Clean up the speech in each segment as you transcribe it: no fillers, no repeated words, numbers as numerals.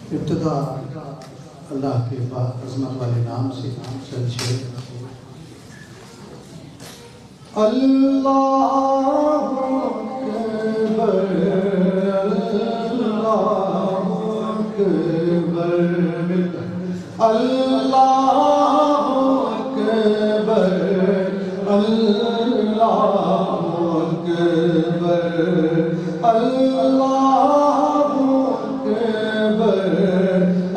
ابتدا اللہ کے عظمت والے نام سے چلچے اللہ اکبر اللہ اکبر اللہ اکبر اللہ اکبر اللہ اکبر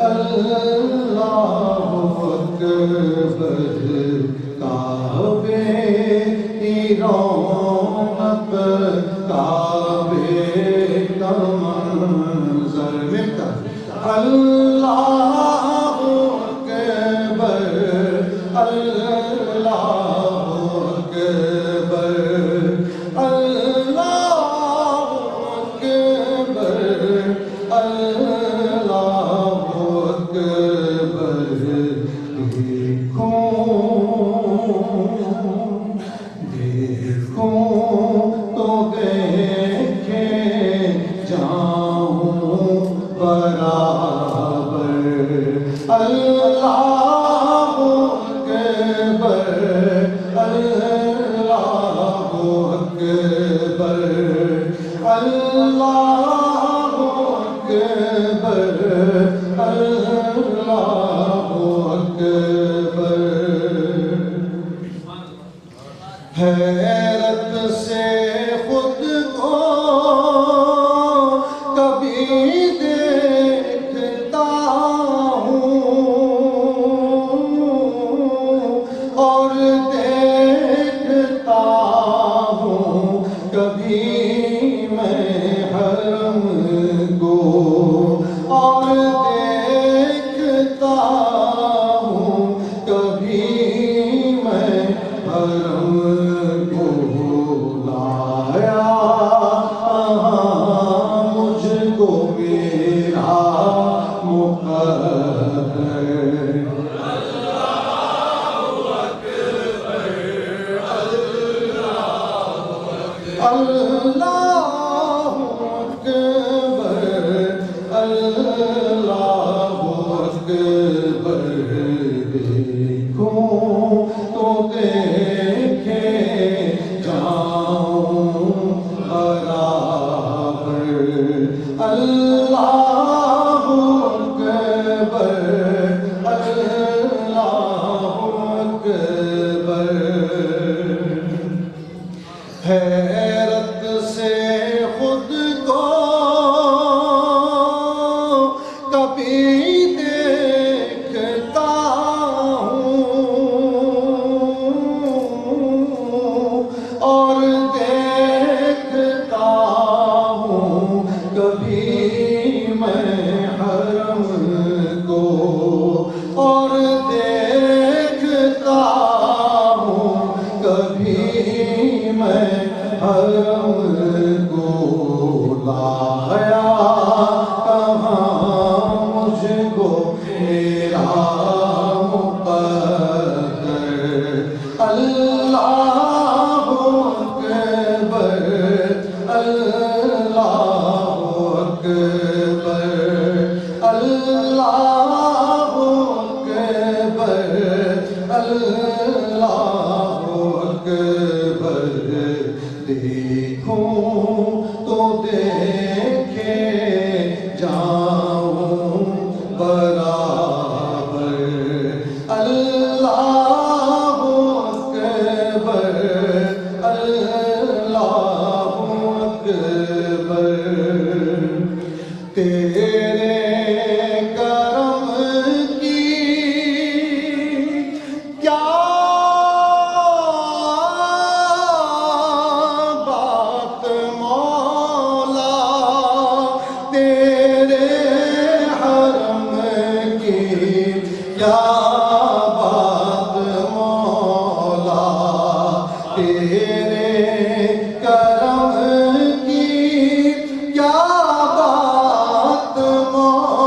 اللہ اکبر کعبے کی رونق کعبے کا منظر ملتا اللہ اکبر اللہ اکبر اللہ اکبر اللہ اکبر دیکھوں تو دیکھے جاؤں برابر اللہ اکبر اللہ اکبر اللہ اکبر اللہ اکبر حیرت سے خود کو کبھی دیکھتا ہوں اور دیکھتا ہوں کبھی میں حرم کو اور دیکھتا ہوں کبھی میں حرم کو لایا مجھ کو میرا مقدر اللہ اکبر اللہ اکبر دیکھوں تو دیکھے جاؤں برابر اللہ اکبر اللہ اکبر حیرت سے خود کو کبھی دیکھتا ہوں اور دیکھتا ہوں کبھی میں حرم کو اور دیکھتا ہوں کبھی میں حرم کو لایا کہاں مجھ کو میرا مقدر اللہ اکبر اللہ اکبر اللہ اکبر اللہ اکبر دیکھوں تو دیکھے جاؤں برابر اللہ اکبر اللہ اکبر تیرے کرم کی کیا کیا بات مولا تیرے کرم کی کیا بات مولا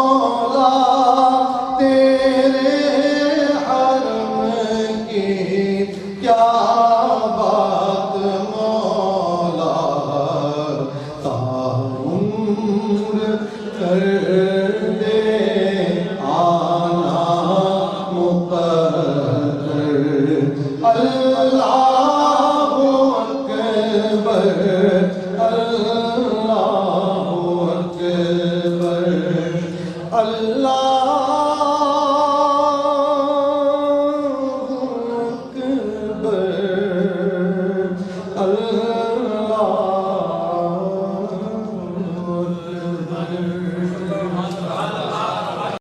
اللہ